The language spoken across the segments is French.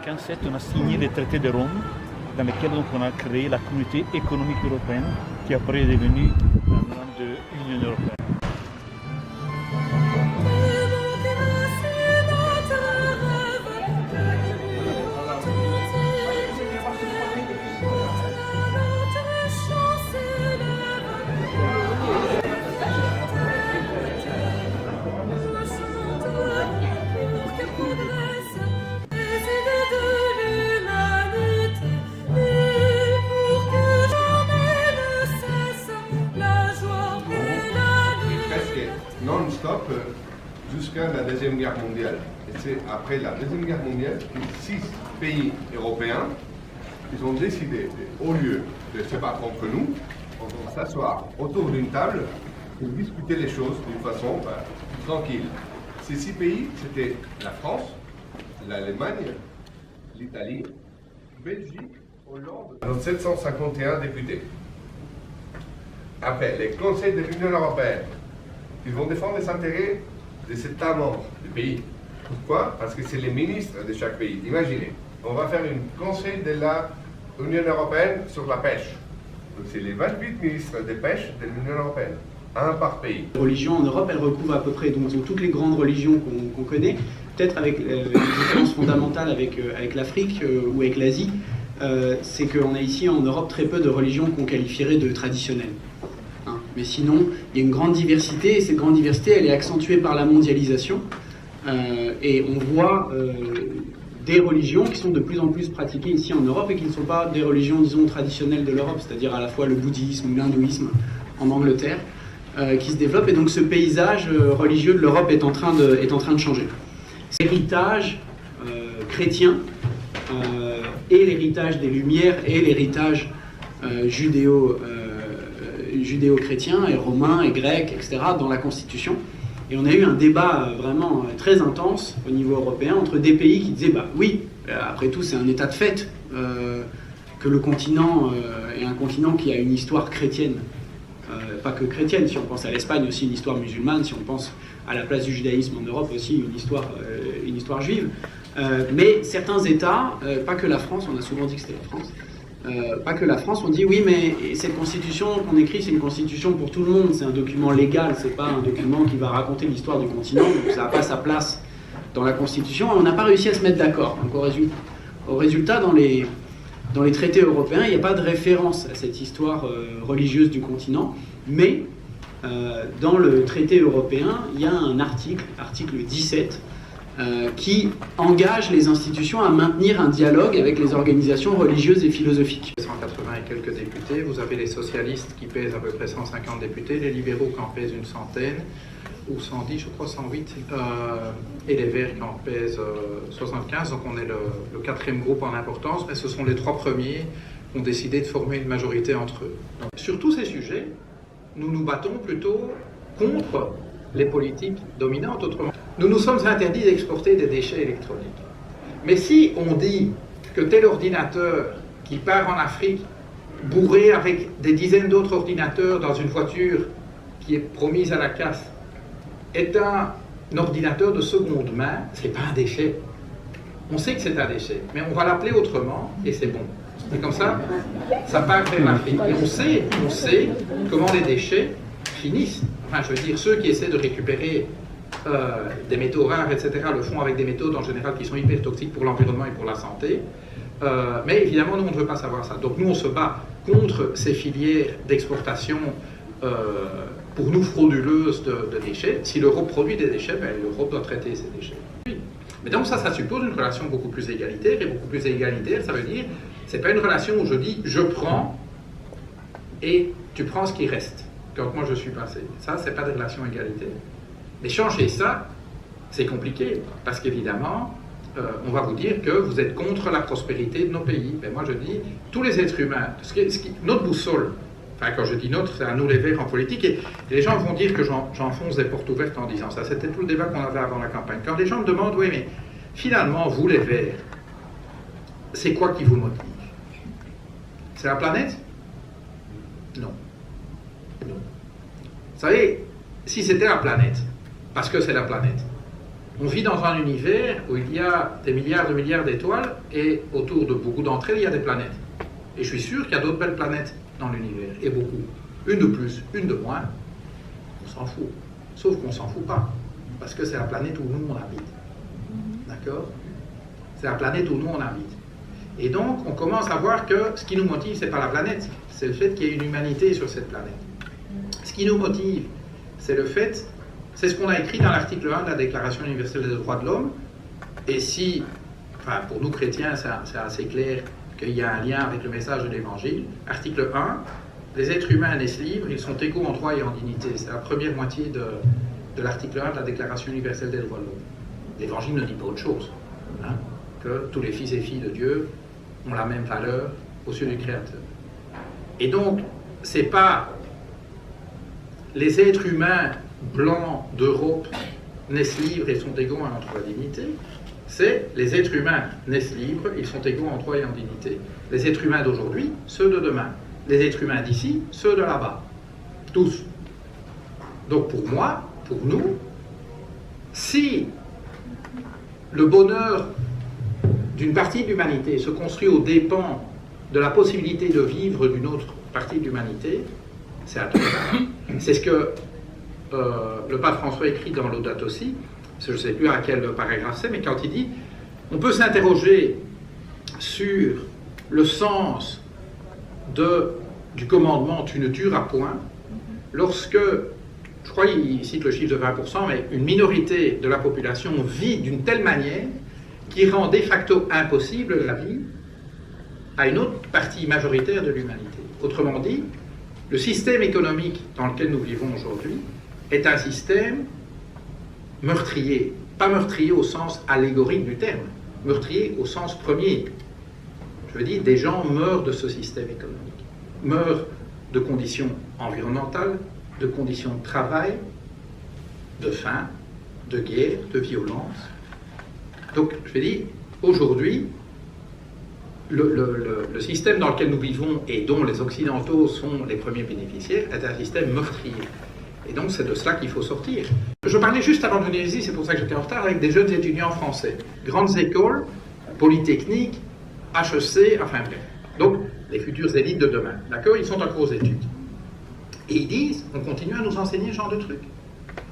1957, on a signé le traité de Rome, dans lequel donc, on a créé la communauté économique européenne, qui après est devenue un nom de l'Union européenne. Non-stop jusqu'à la Deuxième Guerre mondiale. Et c'est après la Deuxième Guerre mondiale que 6 pays européens ils ont décidé, au lieu de se battre entre nous, on va s'asseoir autour d'une table et discuter les choses d'une façon tranquille. Ces 6 pays, c'était la France, l'Allemagne, l'Italie, Belgique, Hollande. 751 députés. Après, les conseils de l'Union européenne, ils vont défendre les intérêts de cet État membre du pays. Pourquoi? Parce que c'est les ministres de chaque pays. Imaginez, on va faire un conseil de l'Union européenne sur la pêche. Donc c'est les 28 ministres de pêche de l'Union européenne, un par pays. Les religions en Europe, elles recouvrent à peu près donc, toutes les grandes religions qu'on connaît, peut-être avec une différence fondamentale avec l'Afrique ou avec l'Asie, c'est qu'on a ici en Europe très peu de religions qu'on qualifierait de traditionnelles. Mais sinon, il y a une grande diversité, et cette grande diversité, elle est accentuée par la mondialisation. Et on voit des religions qui sont de plus en plus pratiquées ici en Europe et qui ne sont pas des religions, disons, traditionnelles de l'Europe, c'est-à-dire à la fois le bouddhisme ou l'hindouisme en Angleterre, qui se développent. Et donc ce paysage religieux de l'Europe est en train de changer. L'héritage chrétien et l'héritage des Lumières et l'héritage judéo-chrétien et romain et grec, etc., dans la Constitution. Et on a eu un débat vraiment très intense au niveau européen entre des pays qui disaient bah oui, après tout c'est un état de fait que le continent est un continent qui a une histoire chrétienne. Pas que chrétienne, si on pense à l'Espagne aussi une histoire musulmane, si on pense à la place du judaïsme en Europe aussi une histoire juive. Mais certains États, pas que la France, on a souvent dit que c'était la France, pas que la France, on dit oui mais cette constitution qu'on écrit c'est une constitution pour tout le monde, c'est un document légal, c'est pas un document qui va raconter l'histoire du continent, donc ça n'a pas sa place dans la constitution, et on n'a pas réussi à se mettre d'accord. Donc au résultat dans les traités européens il n'y a pas de référence à cette histoire religieuse du continent, mais dans le traité européen il y a un article 17 qui engage les institutions à maintenir un dialogue avec les organisations religieuses et philosophiques. 180 et quelques députés, vous avez les socialistes qui pèsent à peu près 150 députés, les libéraux qui en pèsent une centaine, ou 110, je crois 108, et les Verts qui en pèsent 75, donc on est le quatrième groupe en importance, mais ce sont les 3 premiers qui ont décidé de former une majorité entre eux. Donc, sur tous ces sujets, nous nous battons plutôt contre les politiques dominantes, autrement. Nous nous sommes interdits d'exporter des déchets électroniques. Mais si on dit que tel ordinateur qui part en Afrique, bourré avec des dizaines d'autres ordinateurs dans une voiture qui est promise à la casse, est un ordinateur de seconde main, c'est pas un déchet. On sait que c'est un déchet, mais on va l'appeler autrement et c'est bon. Et comme ça part vers l'Afrique. Et on sait comment les déchets finissent. Enfin, je veux dire, ceux qui essaient de récupérer des métaux rares, etc., le font avec des métaux en général qui sont hyper toxiques pour l'environnement et pour la santé. Mais évidemment, nous, on ne veut pas savoir ça. Donc nous, on se bat contre ces filières d'exportation pour nous frauduleuses de déchets. Si l'Europe produit des déchets, ben, l'Europe doit traiter ces déchets. Mais donc ça suppose une relation beaucoup plus égalitaire, et beaucoup plus égalitaire, ça veut dire, c'est pas une relation où je dis, je prends et tu prends ce qui reste. Quand moi je suis passé. Ça, c'est pas des relations égalitaires. Mais changer ça, c'est compliqué, parce qu'évidemment, on va vous dire que vous êtes contre la prospérité de nos pays. Mais moi je dis, tous les êtres humains, notre boussole, enfin quand je dis notre, c'est à nous les Verts en politique, et les gens vont dire que j'enfonce des portes ouvertes en disant ça. C'était tout le débat qu'on avait avant la campagne. Quand les gens me demandent, oui mais finalement, vous les Verts, c'est quoi qui vous motive? C'est la planète? Non. Non. Vous savez, si c'était la planète, parce que c'est la planète, On vit dans un univers où il y a des milliards de milliards d'étoiles et autour de beaucoup d'entre elles, il y a des planètes. Et je suis sûr qu'il y a d'autres belles planètes dans l'univers, et beaucoup. Une de plus, une de moins, on s'en fout. Sauf qu'on s'en fout pas, parce que c'est la planète où nous on habite. D'accord? C'est la planète où nous on habite. Et donc, on commence à voir que ce qui nous motive, c'est pas la planète, c'est le fait qu'il y ait une humanité sur cette planète. Ce qui nous motive, c'est le fait, c'est ce qu'on a écrit dans l'article 1 de la Déclaration universelle des droits de l'homme. Et si, enfin, pour nous chrétiens, c'est assez clair qu'il y a un lien avec le message de l'Évangile. Article 1, les êtres humains naissent libres, ils sont égaux en droit et en dignité. C'est la première moitié de l'article 1 de la Déclaration universelle des droits de l'homme. L'Évangile ne dit pas autre chose, hein, que tous les fils et filles de Dieu ont la même valeur aux yeux du Créateur. Et donc, c'est pas les êtres humains blancs d'Europe naissent libres et sont égaux en droit et en dignité, c'est les êtres humains naissent libres, ils sont égaux en droit et en dignité. Les êtres humains d'aujourd'hui, ceux de demain. Les êtres humains d'ici, ceux de là-bas. Tous. Donc pour moi, pour nous, si le bonheur d'une partie de l'humanité se construit aux dépens de la possibilité de vivre d'une autre partie de l'humanité, c'est à tout. C'est ce que le pape François écrit dans Laudato Si, je ne sais plus à quel paragraphe c'est, mais quand il dit on peut s'interroger sur le sens du commandement tu ne tueras point, lorsque, je crois qu'il cite le chiffre de 20%, mais une minorité de la population vit d'une telle manière qui rend de facto impossible la vie à une autre partie majoritaire de l'humanité. Autrement dit, le système économique dans lequel nous vivons aujourd'hui est un système meurtrier. Pas meurtrier au sens allégorique du terme, meurtrier au sens premier. Je veux dire, des gens meurent de ce système économique, meurent de conditions environnementales, de conditions de travail, de faim, de guerre, de violence. Donc, je veux dire, aujourd'hui, le système dans lequel nous vivons et dont les Occidentaux sont les premiers bénéficiaires est un système meurtrier. Et donc, c'est de cela qu'il faut sortir. Je parlais juste avant de venir ici, c'est pour ça que j'étais en retard, avec des jeunes étudiants français. Grandes écoles, polytechniques, HEC, enfin bref. Donc, les futures élites de demain. D'accord? Ils sont en cours d'études. Et ils disent, on continue à nous enseigner ce genre de trucs.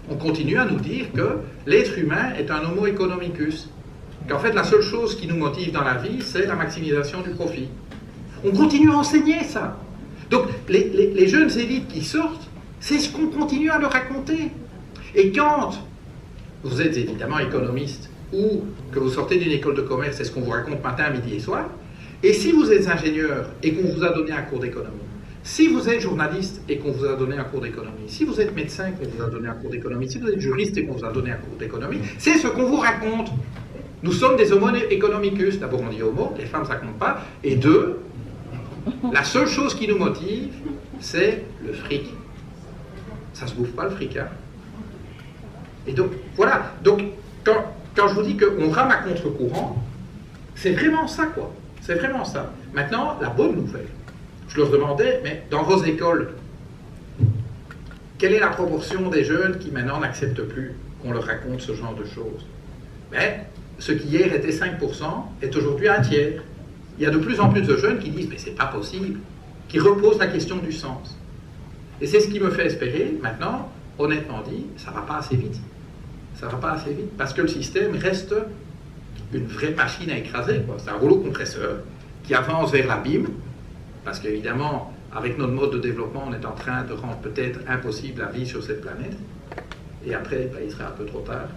On continue à nous dire que l'être humain est un homo economicus. Qu'en fait, la seule chose qui nous motive dans la vie, c'est la maximisation du profit. On continue à enseigner ça. Donc, les jeunes élites qui sortent, c'est ce qu'on continue à leur raconter. Et quand vous êtes évidemment économiste ou que vous sortez d'une école de commerce, c'est ce qu'on vous raconte matin, midi et soir. Et si vous êtes ingénieur et qu'on vous a donné un cours d'économie, si vous êtes journaliste et qu'on vous a donné un cours d'économie, si vous êtes médecin et qu'on vous a donné un cours d'économie, si vous êtes juriste et qu'on vous a donné un cours d'économie, c'est ce qu'on vous raconte. Nous sommes des homo economicus. D'abord, on dit homo, les femmes ça compte pas. Et deux, la seule chose qui nous motive, c'est le fric. Ça se bouffe pas le fric, hein. Et donc, voilà. Donc, quand je vous dis qu'on rame à contre-courant, c'est vraiment ça, quoi. C'est vraiment ça. Maintenant, la bonne nouvelle, je leur demandais, mais dans vos écoles, quelle est la proportion des jeunes qui maintenant n'acceptent plus qu'on leur raconte ce genre de choses? Ben, ce qui hier était 5% est aujourd'hui un tiers. Il y a de plus en plus de jeunes qui disent, mais c'est pas possible, qui reposent la question du sens. Et c'est ce qui me fait espérer, maintenant, honnêtement dit, ça va pas assez vite. Ça va pas assez vite, parce que le système reste une vraie machine à écraser, quoi. C'est un rouleau compresseur qui avance vers l'abîme, parce qu'évidemment, avec notre mode de développement, on est en train de rendre peut-être impossible la vie sur cette planète. Et après, ben, il serait un peu trop tard.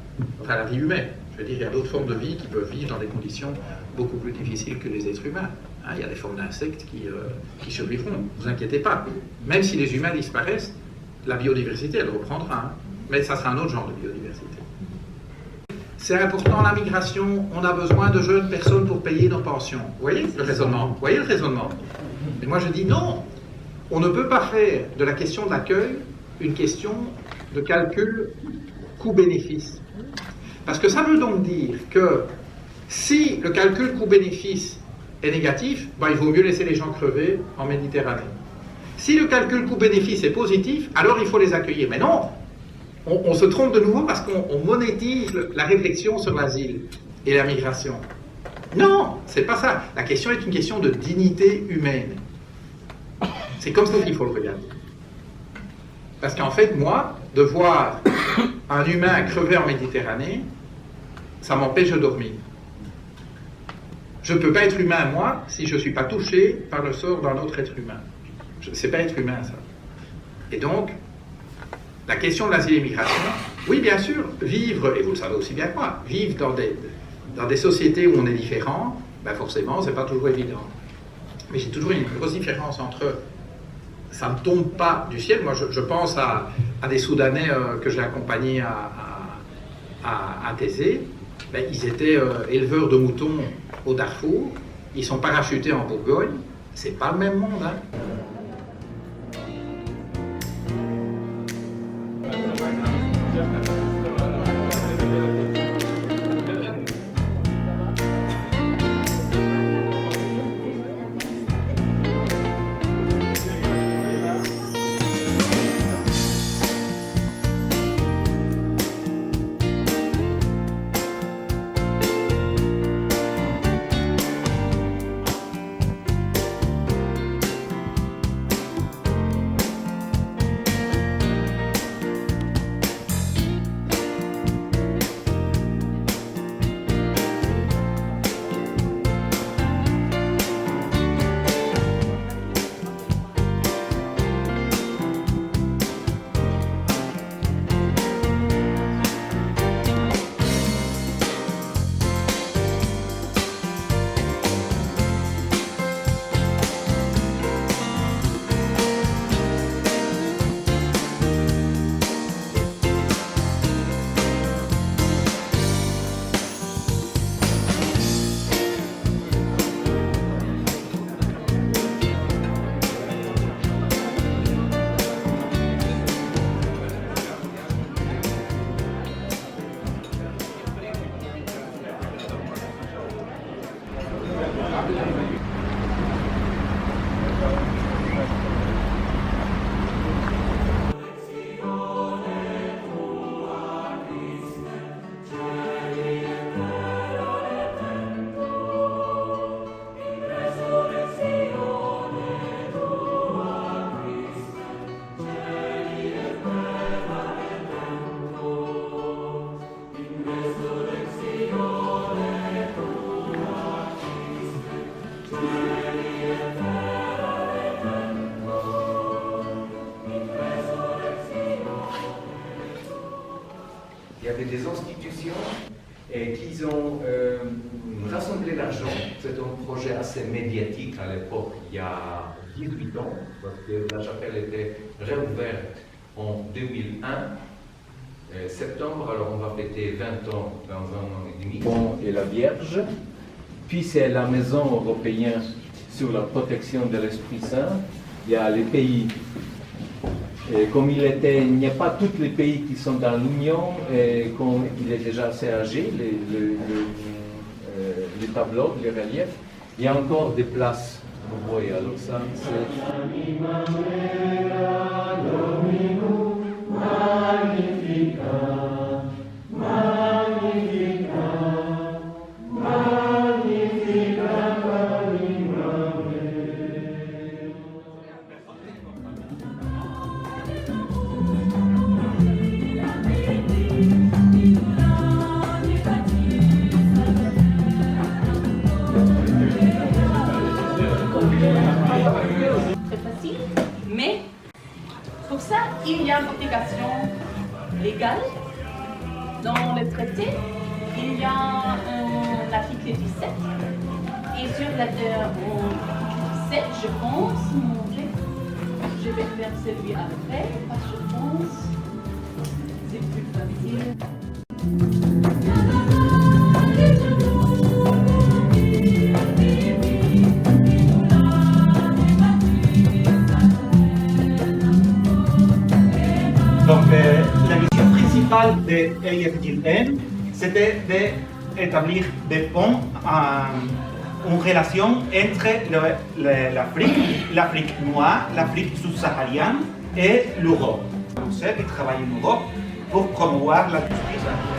Enfin, la vie humaine. Je veux dire, il y a d'autres formes de vie qui peuvent vivre dans des conditions beaucoup plus difficiles que les êtres humains. Hein, il y a des formes d'insectes qui survivront. Ne vous inquiétez pas. Même si les humains disparaissent, la biodiversité, elle reprendra. Hein. Mais ça sera un autre genre de biodiversité. C'est important la migration. On a besoin de jeunes personnes pour payer nos pensions. Vous voyez le raisonnement? Vous voyez le raisonnement? Et moi, je dis non. On ne peut pas faire de la question de l'accueil une question de calcul coût-bénéfice. Parce que ça veut donc dire que si le calcul coût-bénéfice est négatif, ben, il vaut mieux laisser les gens crever en Méditerranée. Si le calcul coût-bénéfice est positif, alors il faut les accueillir. Mais non, on se trompe de nouveau parce qu'on monétise la réflexion sur l'asile et la migration. Non, c'est pas ça. La question est une question de dignité humaine. C'est comme ça qu'il faut le regarder. Parce qu'en fait, moi, de voir un humain crever en Méditerranée, ça m'empêche de dormir. Je ne peux pas être humain, moi, si je ne suis pas touché par le sort d'un autre être humain. C'est pas être humain, ça. Et donc, la question de l'asile et l'immigration, oui, bien sûr, vivre, et vous le savez aussi bien que moi, vivre dans des sociétés où on est différent, ben forcément, c'est pas toujours évident. Mais j'ai toujours une grosse différence entre ça ne tombe pas du ciel. Moi, je pense à des Soudanais que j'ai accompagnés à Thésée. Ben, ils étaient éleveurs de moutons au Darfour. Ils sont parachutés en Bourgogne. C'est pas le même monde, hein. Il y avait des institutions qui ont rassemblé l'argent. C'est un projet assez médiatique à l'époque, il y a 18 ans, parce que la chapelle était réouverte en 2001, septembre, alors on va fêter 20 ans dans un an et demi. Bon, et la Vierge, puis c'est la Maison européenne sur la protection de l'Esprit Saint. Il y a les pays. Et comme il n'y a pas tous les pays qui sont dans l'Union, et comme il est déjà assez âgé, les tableaux, les reliefs, il y a encore des places. Vous voyez, alors ça, très facile, mais pour ça, il y a une obligation légale dans le traité. Il y a l'article 17 et sur l'article 17, je pense, je vais faire celui après parce que je pense que c'est plus facile. Donc, la mission principale de EIFJN, c'était d'établir des ponts en relation entre l'Afrique noire, l'Afrique subsaharienne et l'Europe. Les Français qui travaillent en Europe pour promouvoir la justice.